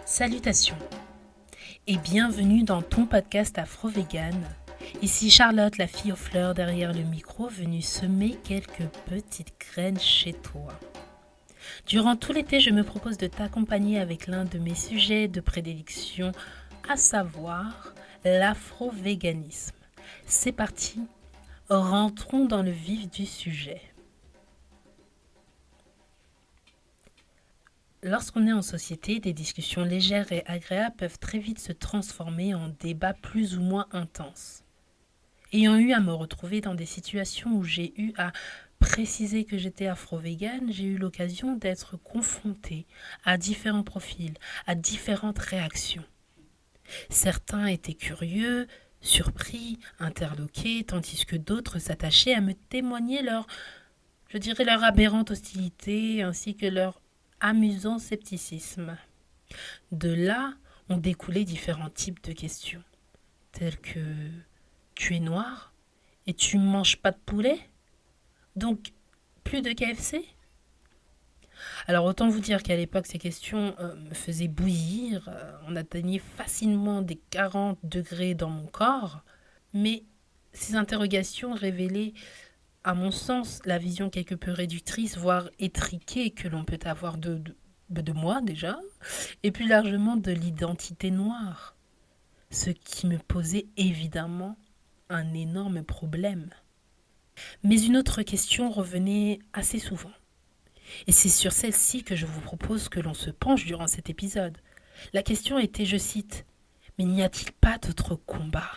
Salutations et bienvenue dans ton podcast Afro-Vegan. Ici Charlotte, la fille aux fleurs derrière le micro, venue semer quelques petites graines chez toi. Durant tout l'été, je me propose de t'accompagner avec l'un de mes sujets de prédilection, à savoir l'afro-véganisme. C'est parti, rentrons dans le vif du sujet. Lorsqu'on est en société, des discussions légères et agréables peuvent très vite se transformer en débats plus ou moins intenses. Ayant eu à me retrouver dans des situations où j'ai eu à préciser que j'étais afro-végane, j'ai eu l'occasion d'être confrontée à différents profils, à différentes réactions. Certains étaient curieux, surpris, interloqués, tandis que d'autres s'attachaient à me témoigner leur aberrante hostilité ainsi que leur amusant scepticisme. De là ont découlé différents types de questions, telles que « Tu es noir et tu manges pas de poulet? Donc plus de KFC ?» Alors autant vous dire qu'à l'époque ces questions me faisaient bouillir, on atteignait facilement des 40 degrés dans mon corps, mais ces interrogations révélaient à mon sens, la vision quelque peu réductrice, voire étriquée que l'on peut avoir de moi déjà, et plus largement de l'identité noire. Ce qui me posait évidemment un énorme problème. Mais une autre question revenait assez souvent. Et c'est sur celle-ci que je vous propose que l'on se penche durant cet épisode. La question était, je cite, « Mais n'y a-t-il pas d'autre combat ?»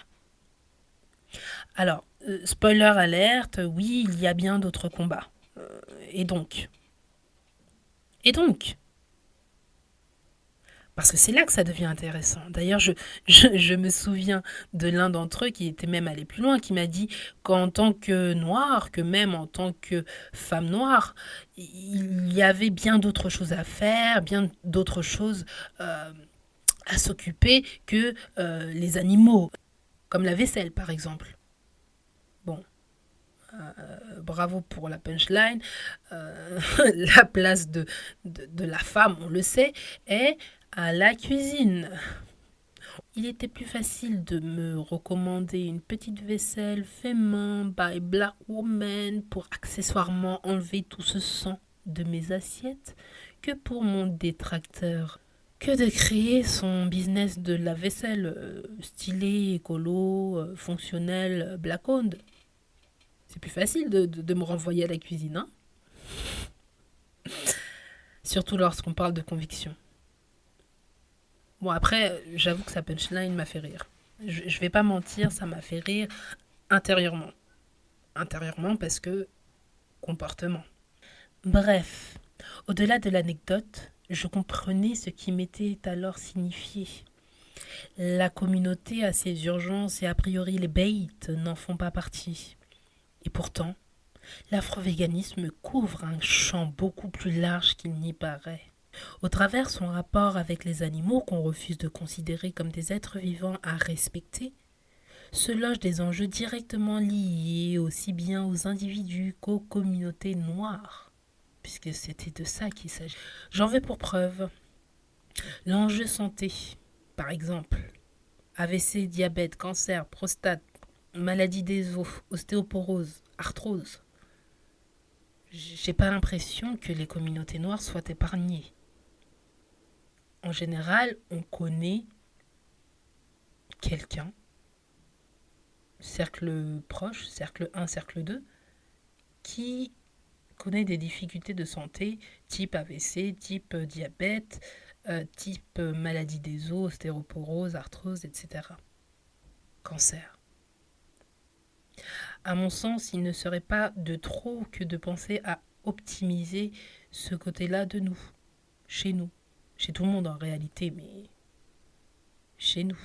Alors, spoiler alerte, oui, il y a bien d'autres combats. Et donc Parce que c'est là que ça devient intéressant. D'ailleurs, je me souviens de l'un d'entre eux qui était même allé plus loin, qui m'a dit qu'en tant que noir, que même en tant que femme noire, il y avait bien d'autres choses à faire, bien d'autres choses à s'occuper que les animaux, comme la vaisselle par exemple. Bon, bravo pour la punchline. La place de la femme, on le sait, est à la cuisine. Il était plus facile de me recommander une petite vaisselle fait main by Black Woman pour accessoirement enlever tout ce sang de mes assiettes que pour mon détracteur. Que de créer son business de la vaisselle stylé, écolo, fonctionnel, black owned. C'est plus facile de me renvoyer à la cuisine, hein? Surtout lorsqu'on parle de conviction. Bon, après, j'avoue que sa punchline m'a fait rire. Je vais pas mentir, ça m'a fait rire intérieurement. Intérieurement parce que comportement. Bref, au-delà de l'anecdote, je comprenais ce qui m'était alors signifié. La communauté a ses urgences et a priori les baits n'en font pas partie. Et pourtant, l'afro-véganisme couvre un champ beaucoup plus large qu'il n'y paraît. Au travers son rapport avec les animaux qu'on refuse de considérer comme des êtres vivants à respecter, se logent des enjeux directement liés aussi bien aux individus qu'aux communautés noires, puisque c'était de ça qu'il s'agit. J'en veux pour preuve l'enjeu santé, par exemple, AVC, diabète, cancer, prostate, maladie des os, ostéoporose, arthrose. J'ai pas l'impression que les communautés noires soient épargnées. En général, on connaît quelqu'un, cercle proche, cercle 1, cercle 2, qui connaît des difficultés de santé type AVC, type diabète, type maladie des os, ostéoporose, arthrose, etc. Cancer. À mon sens, il ne serait pas de trop que de penser à optimiser ce côté-là de nous, chez nous. Chez tout le monde en réalité, mais chez nous.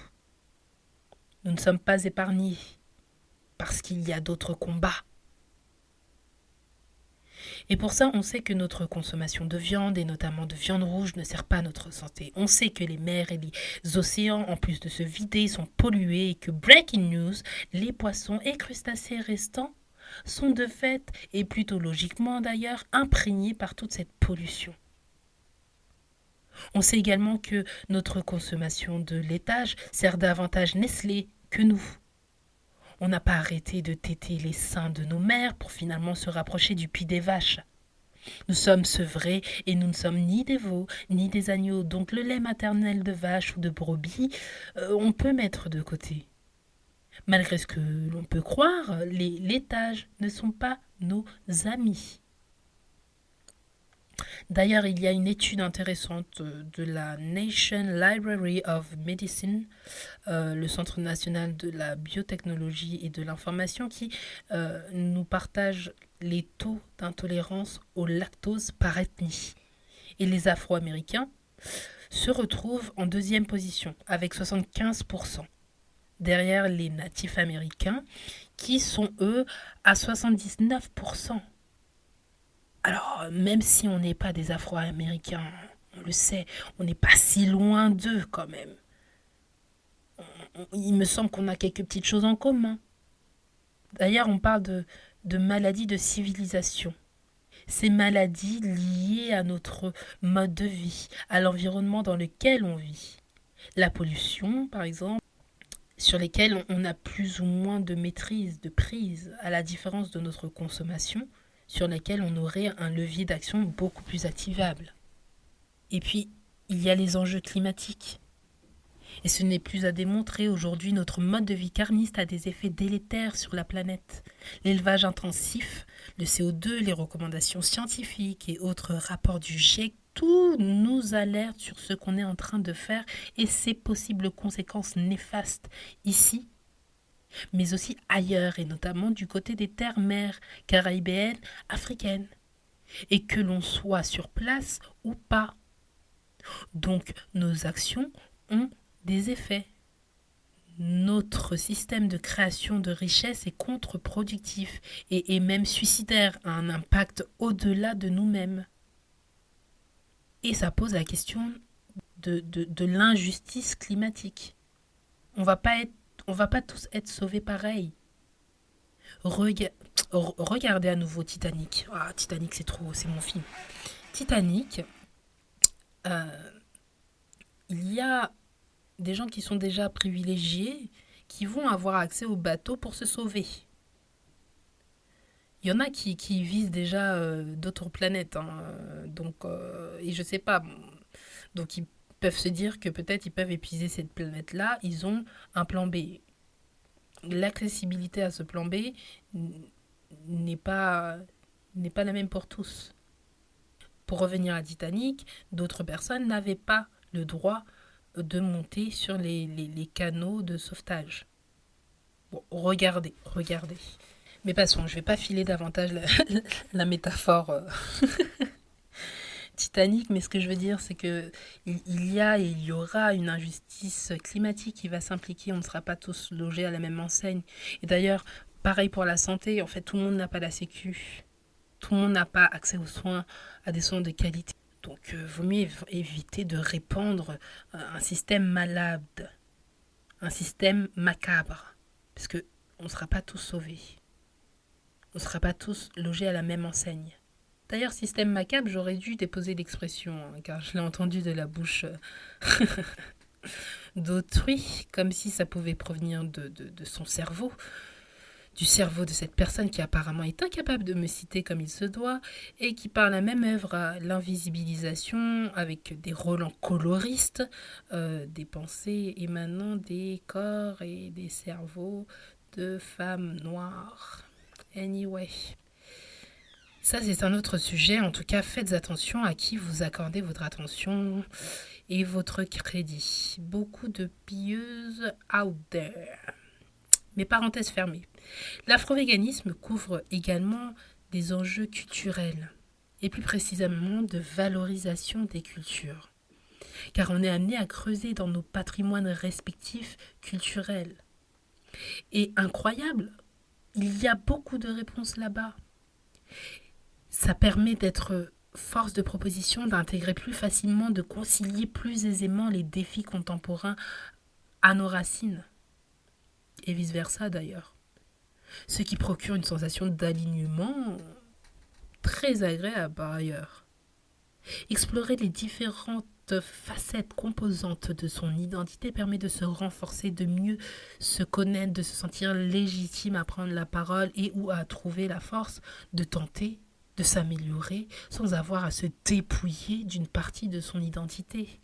Nous ne sommes pas épargnés parce qu'il y a d'autres combats. Et pour ça, on sait que notre consommation de viande, et notamment de viande rouge, ne sert pas à notre santé. On sait que les mers et les océans, en plus de se vider, sont pollués et que, breaking news, les poissons et crustacés restants sont de fait, et plutôt logiquement d'ailleurs, imprégnés par toute cette pollution. On sait également que notre consommation de laitage sert davantage Nestlé que nous. On n'a pas arrêté de téter les seins de nos mères pour finalement se rapprocher du puits des vaches. Nous sommes sevrés et nous ne sommes ni des veaux ni des agneaux, donc le lait maternel de vache ou de brebis, on peut mettre de côté. Malgré ce que l'on peut croire, les laitages ne sont pas nos amis. D'ailleurs, il y a une étude intéressante de la Nation Library of Medicine, le Centre national de la biotechnologie et de l'information, qui nous partage les taux d'intolérance au lactose par ethnie. Et les Afro-Américains se retrouvent en deuxième position, avec 75%, derrière les natifs américains, qui sont eux à 79%. Alors, même si on n'est pas des Afro-Américains, on le sait, on n'est pas si loin d'eux quand même. Il me semble qu'on a quelques petites choses en commun. D'ailleurs, on parle de maladies de civilisation. Ces maladies liées à notre mode de vie, à l'environnement dans lequel on vit. La pollution, par exemple, sur lesquelles on a plus ou moins de maîtrise, de prise, à la différence de notre consommation, sur lesquelles on aurait un levier d'action beaucoup plus activable. Et puis, il y a les enjeux climatiques. Et ce n'est plus à démontrer, aujourd'hui notre mode de vie carniste a des effets délétères sur la planète. L'élevage intensif, le CO2, les recommandations scientifiques et autres rapports du GIEC, tout nous alerte sur ce qu'on est en train de faire et ses possibles conséquences néfastes ici, mais aussi ailleurs, et notamment du côté des terres-mers caribéennes, africaines, et que l'on soit sur place ou pas. Donc nos actions ont des effets. Notre système de création de richesse est contre-productif et même suicidaire, a un impact au-delà de nous-mêmes. Et ça pose la question de l'injustice climatique. On va pas tous être sauvés pareil. Regardez à nouveau Titanic. Ah, Titanic, c'est mon film. Titanic, il y a des gens qui sont déjà privilégiés qui vont avoir accès au bateau pour se sauver. Il y en a qui visent déjà d'autres planètes, hein, donc, et je sais pas. Donc ils peuvent se dire que peut-être ils peuvent épuiser cette planète-là. Ils ont un plan B. L'accessibilité à ce plan B n'est pas la même pour tous. Pour revenir à Titanic, d'autres personnes n'avaient pas le droit de monter sur les canaux de sauvetage. Bon, regardez. Mais passons, je ne vais pas filer davantage la métaphore Titanic, mais ce que je veux dire, c'est que il y a et il y aura une injustice climatique qui va s'impliquer. On ne sera pas tous logés à la même enseigne. Et d'ailleurs, pareil pour la santé, en fait, tout le monde n'a pas la sécu. Tout le monde n'a pas accès aux soins, à des soins de qualité. Donc, vaut mieux éviter de répandre un système malade, un système macabre, parce que on ne sera pas tous sauvés. On ne sera pas tous logés à la même enseigne. D'ailleurs, système macabre, j'aurais dû déposer l'expression, hein, car je l'ai entendu de la bouche d'autrui, comme si ça pouvait provenir de son cerveau, du cerveau de cette personne qui apparemment est incapable de me citer comme il se doit, et qui par la même œuvre à l'invisibilisation, avec des relents coloristes, des pensées émanant des corps et des cerveaux de femmes noires. Anyway. Ça, c'est un autre sujet. En tout cas, faites attention à qui vous accordez votre attention et votre crédit. Beaucoup de pilleuses out there. Mais parenthèse fermée. L'afrovéganisme couvre également des enjeux culturels et plus précisément de valorisation des cultures. Car on est amené à creuser dans nos patrimoines respectifs culturels. Et incroyable, il y a beaucoup de réponses là-bas. Ça permet d'être force de proposition, d'intégrer plus facilement, de concilier plus aisément les défis contemporains à nos racines. Et vice-versa d'ailleurs. Ce qui procure une sensation d'alignement très agréable par ailleurs. Explorer les différentes cette facette composante de son identité permet de se renforcer, de mieux se connaître, de se sentir légitime à prendre la parole et ou à trouver la force de tenter, de s'améliorer sans avoir à se dépouiller d'une partie de son identité.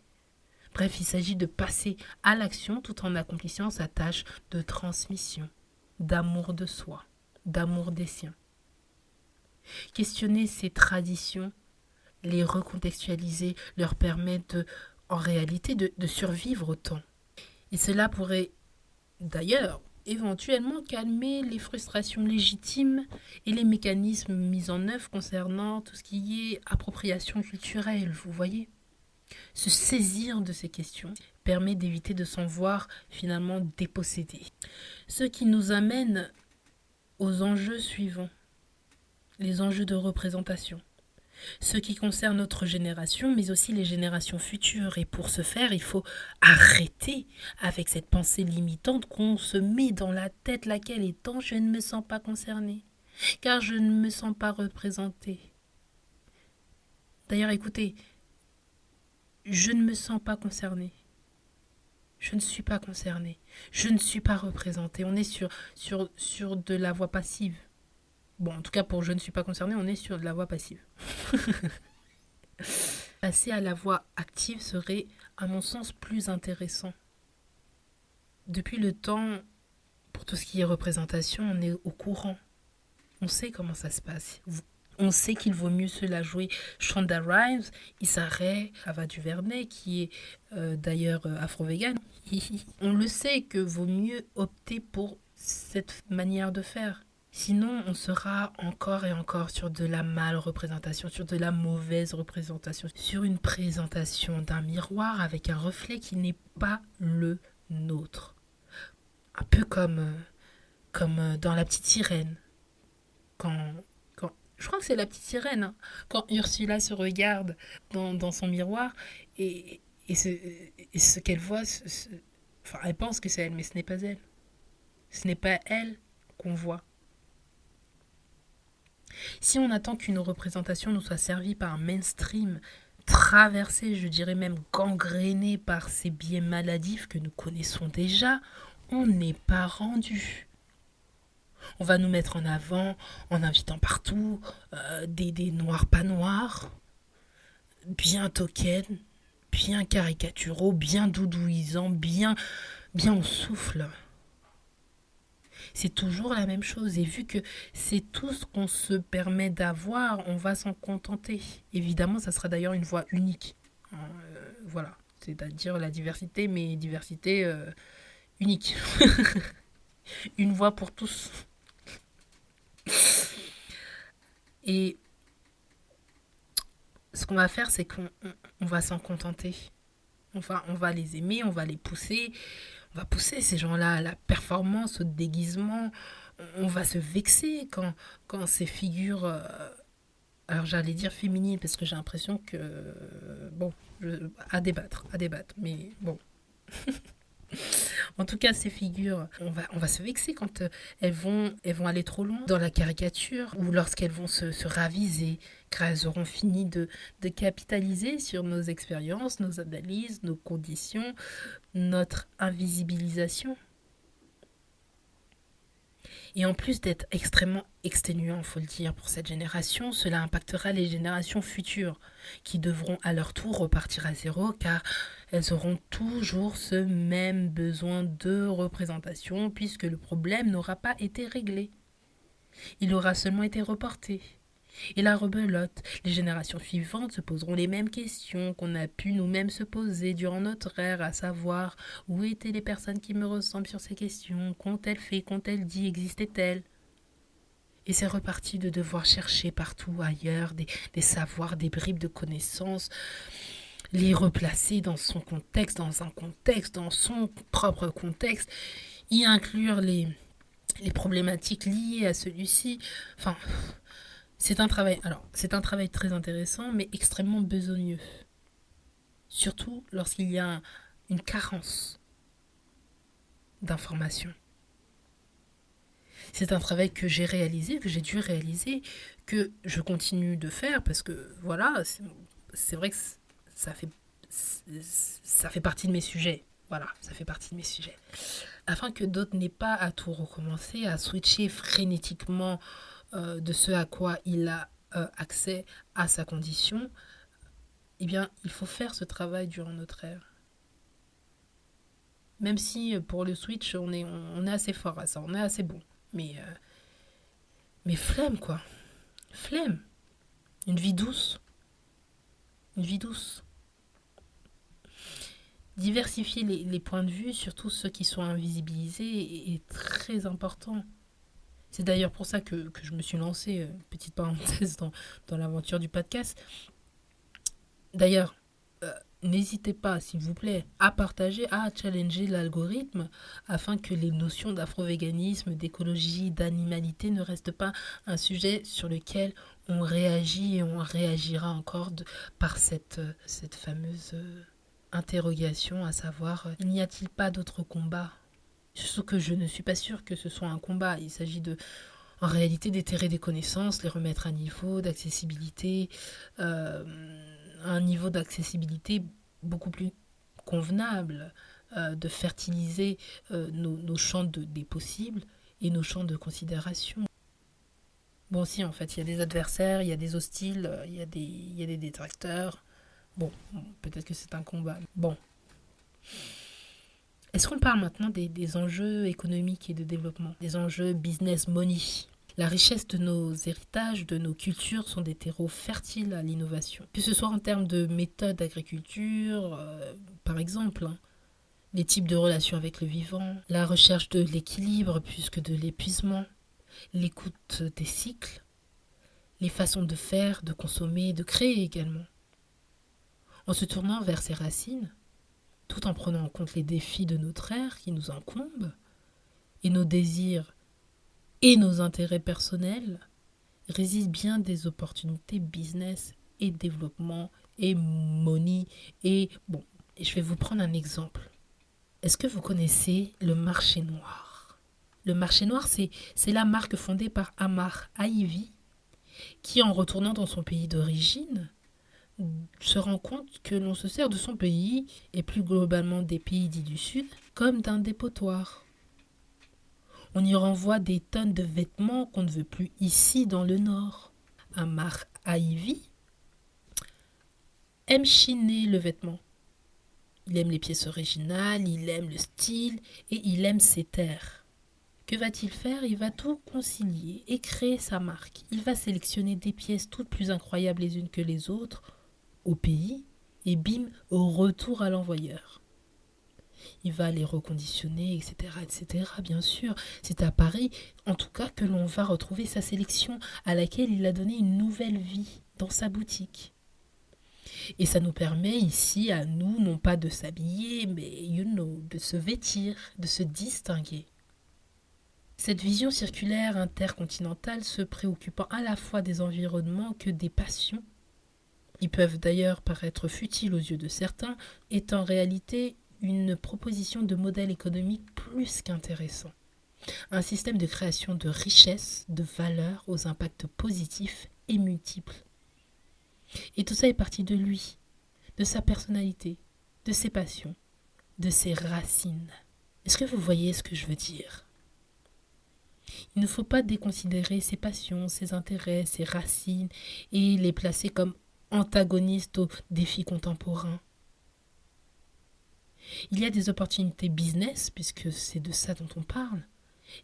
Bref, il s'agit de passer à l'action tout en accomplissant sa tâche de transmission, d'amour de soi, d'amour des siens. Questionner ces traditions, les recontextualiser, leur permet en réalité de survivre au temps. Et cela pourrait d'ailleurs éventuellement calmer les frustrations légitimes et les mécanismes mis en œuvre concernant tout ce qui est appropriation culturelle, vous voyez. Se saisir de ces questions permet d'éviter de s'en voir finalement dépossédé. Ce qui nous amène aux enjeux suivants, les enjeux de représentation. Ce qui concerne notre génération, mais aussi les générations futures. Et pour ce faire, il faut arrêter avec cette pensée limitante qu'on se met dans la tête, laquelle étant « je ne me sens pas concerné, car je ne me sens pas représenté ». D'ailleurs, écoutez, je ne me sens pas concerné. Je ne suis pas concerné. Je ne suis pas représenté. On est sur de la voix passive. Bon, en tout cas, pour je ne suis pas concerné, on est sur de la voix passive. Passer à la voix active serait, à mon sens, plus intéressant. Depuis le temps, pour tout ce qui est représentation, on est au courant. On sait comment ça se passe. On sait qu'il vaut mieux se la jouer Shonda Rhimes, Issa Rae, Ava DuVernay, qui est d'ailleurs afro-végane. On le sait que vaut mieux opter pour cette manière de faire. Sinon, on sera encore et encore sur de la mal-représentation, sur de la mauvaise représentation, sur une présentation d'un miroir avec un reflet qui n'est pas le nôtre. Un peu comme dans La Petite Sirène. Je crois que c'est La Petite Sirène, hein, quand Ursula se regarde dans son miroir et ce qu'elle voit, enfin, elle pense que c'est elle, mais ce n'est pas elle. Ce n'est pas elle qu'on voit. Si on attend qu'une représentation nous soit servie par un mainstream traversé, je dirais même gangréné par ces biais maladifs que nous connaissons déjà, on n'est pas rendu. On va nous mettre en avant en invitant partout des noirs pas noirs, bien token, bien caricaturaux, bien doudouisants, bien au souffle. C'est toujours la même chose. Et vu que c'est tout ce qu'on se permet d'avoir, on va s'en contenter. Évidemment, ça sera d'ailleurs une voix unique. Voilà. C'est-à-dire la diversité, mais diversité unique. Une voix pour tous. Et ce qu'on va faire, c'est qu'on va s'en contenter. On va les aimer, on va les pousser. On va pousser ces gens-là à la performance, au déguisement. On va se vexer quand ces figures... alors j'allais dire féminines, parce que j'ai l'impression que... bon, à débattre. Mais bon... En tout cas, ces figures, on va se vexer quand elles vont aller trop loin dans la caricature ou lorsqu'elles vont se raviser, car elles auront fini de capitaliser sur nos expériences, nos analyses, nos conditions, notre invisibilisation. Et en plus d'être extrêmement exténuant, il faut le dire, pour cette génération, cela impactera les générations futures qui devront à leur tour repartir à zéro car elles auront toujours ce même besoin de représentation puisque le problème n'aura pas été réglé. Il aura seulement été reporté. Et la rebelote, les générations suivantes se poseront les mêmes questions qu'on a pu nous-mêmes se poser durant notre ère, à savoir où étaient les personnes qui me ressemblent sur ces questions, qu'ont-elles fait, qu'ont-elles dit, existaient-elles? Et c'est reparti de devoir chercher partout ailleurs des savoirs, des bribes de connaissances, les replacer dans son contexte, dans son propre contexte, y inclure les problématiques liées à celui-ci. Enfin... C'est un travail très intéressant, mais extrêmement besogneux. Surtout lorsqu'il y a une carence d'informations. C'est un travail que j'ai réalisé, que j'ai dû réaliser, que je continue de faire parce que voilà, c'est vrai que ça fait partie de mes sujets. Voilà, ça fait partie de mes sujets. Afin que d'autres n'aient pas à tout recommencer, à switcher frénétiquement de ce à quoi il a accès à sa condition, eh bien, il faut faire ce travail durant notre ère. Même si pour le switch, on est assez fort à ça, on est assez bon. Mais flemme, quoi. Flemme. Une vie douce. Une vie douce. Diversifier les points de vue, surtout ceux qui sont invisibilisés, est très important. C'est d'ailleurs pour ça que je me suis lancée, petite parenthèse, dans l'aventure du podcast. D'ailleurs, n'hésitez pas, s'il vous plaît, à partager, à challenger l'algorithme afin que les notions d'afro-véganisme, d'écologie, d'animalité ne restent pas un sujet sur lequel on réagit et on réagira encore par cette fameuse interrogation, à savoir, n'y a-t-il pas d'autres combats? Surtout que je ne suis pas sûre que ce soit un combat. Il s'agit en réalité, d'éterrer des connaissances, les remettre à niveau d'accessibilité, un niveau d'accessibilité beaucoup plus convenable, de fertiliser nos champs des possibles et nos champs de considération. Bon, si, en fait, il y a des adversaires, il y a des hostiles, il y a des détracteurs. Bon, peut-être que c'est un combat. Bon. Est-ce qu'on parle maintenant des enjeux économiques et de développement, des enjeux business money? La richesse de nos héritages, de nos cultures sont des terreaux fertiles à l'innovation. Que ce soit en termes de méthodes d'agriculture, par exemple, les types de relations avec le vivant, la recherche de l'équilibre plus que de l'épuisement, l'écoute des cycles, les façons de faire, de consommer, de créer également. En se tournant vers ses racines, tout en prenant en compte les défis de notre ère qui nous incombent, et nos désirs et nos intérêts personnels, résident bien des opportunités business et développement et money et bon. Et je vais vous prendre un exemple. Est-ce que vous connaissez le marché noir? Le marché noir, c'est la marque fondée par Amar Aivi qui, en retournant dans son pays d'origine, se rend compte que l'on se sert de son pays, et plus globalement des pays dits du Sud, comme d'un dépotoir. On y renvoie des tonnes de vêtements qu'on ne veut plus ici dans le Nord. Amar Aivi aime chiner le vêtement. Il aime les pièces originales, il aime le style et il aime ses terres. Que va-t-il faire? Il va tout concilier et créer sa marque. Il va sélectionner des pièces toutes plus incroyables les unes que les autres au pays et bim, au retour à l'envoyeur. Il va les reconditionner, etc., bien sûr. C'est à Paris, en tout cas, que l'on va retrouver sa sélection à laquelle il a donné une nouvelle vie dans sa boutique. Et ça nous permet ici, à nous, non pas de s'habiller, mais, de se vêtir, de se distinguer. Cette vision circulaire intercontinentale se préoccupant à la fois des environnements que des passions, qui peuvent d'ailleurs paraître futiles aux yeux de certains, est en réalité une proposition de modèle économique plus qu'intéressant. Un système de création de richesses, de valeurs aux impacts positifs et multiples. Et tout ça est parti de lui, de sa personnalité, de ses passions, de ses racines. Est-ce que vous voyez ce que je veux dire? Il ne faut pas déconsidérer ses passions, ses intérêts, ses racines et les placer comme antagonistes aux défis contemporains. Il y a des opportunités business, puisque c'est de ça dont on parle.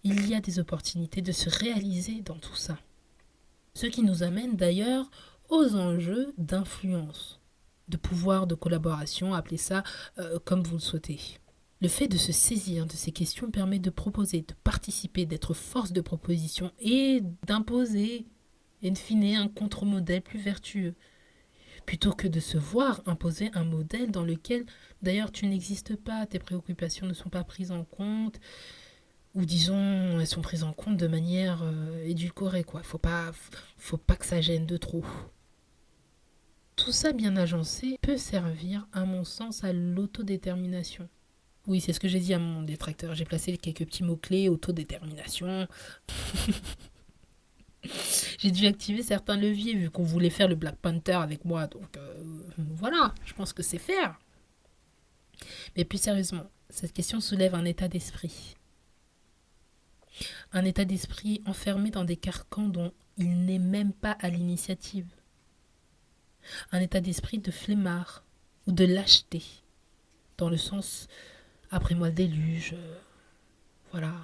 Il y a des opportunités de se réaliser dans tout ça. Ce qui nous amène d'ailleurs aux enjeux d'influence, de pouvoir, de collaboration, appelez ça comme vous le souhaitez. Le fait de se saisir de ces questions permet de proposer, de participer, d'être force de proposition et d'imposer, in fine, un contre-modèle plus vertueux. Plutôt que de se voir imposer un modèle dans lequel, d'ailleurs, tu n'existes pas, tes préoccupations ne sont pas prises en compte, ou disons, elles sont prises en compte de manière édulcorée, quoi. Faut pas que ça gêne de trop. Tout ça bien agencé peut servir, à mon sens, à l'autodétermination. Oui, c'est ce que j'ai dit à mon détracteur. J'ai placé quelques petits mots-clés, autodétermination. J'ai dû activer certains leviers vu qu'on voulait faire le Black Panther avec moi. Donc voilà, je pense que c'est faire. Mais plus sérieusement, cette question soulève un état d'esprit. Un état d'esprit enfermé dans des carcans dont il n'est même pas à l'initiative. Un état d'esprit de flemmard ou de lâcheté. Dans le sens, après moi le déluge, voilà,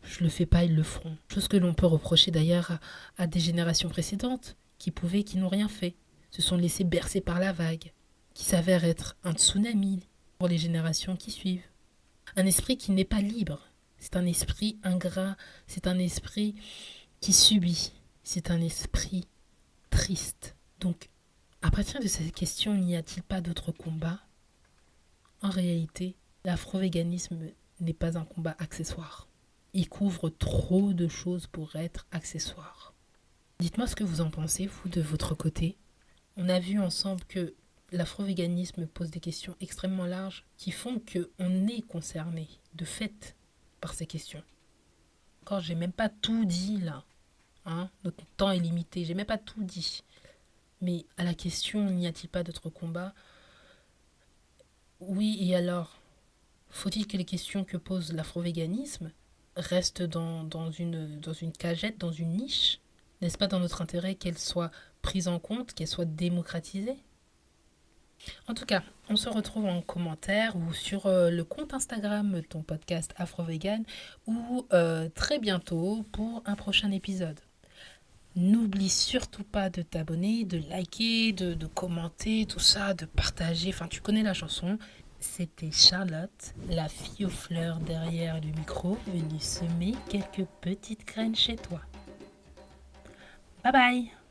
je le fais pas, ils le feront. Chose que l'on peut reprocher d'ailleurs à des générations précédentes qui n'ont rien fait, se sont laissés bercer par la vague, qui s'avère être un tsunami pour les générations qui suivent. Un esprit qui n'est pas libre, c'est un esprit ingrat, c'est un esprit qui subit, c'est un esprit triste. Donc, à partir de cette question, n'y a-t-il pas d'autre combat? En réalité, l'afro-véganisme n'est pas un combat accessoire. Il couvre trop de choses pour être accessoire. Dites-moi ce que vous en pensez, vous, de votre côté. On a vu ensemble que l'afro-véganisme pose des questions extrêmement larges qui font qu'on est concerné, de fait, par ces questions. Encore, j'ai même pas tout dit là. Notre temps est limité, j'ai même pas tout dit. Mais à la question, n'y a-t-il pas d'autre combat? Oui, et alors, faut-il que les questions que pose l'afro-véganisme restent dans une cagette, dans une niche? N'est-ce pas dans notre intérêt qu'elles soient prises en compte, qu'elles soient démocratisées? En tout cas, on se retrouve en commentaire ou sur le compte Instagram ton podcast Afro-Vegan ou très bientôt pour un prochain épisode. N'oublie surtout pas de t'abonner, de liker, de commenter, tout ça, de partager. Enfin, tu connais la chanson. C'était Charlotte, la fille aux fleurs derrière le micro, venue semer quelques petites graines chez toi. Bye bye!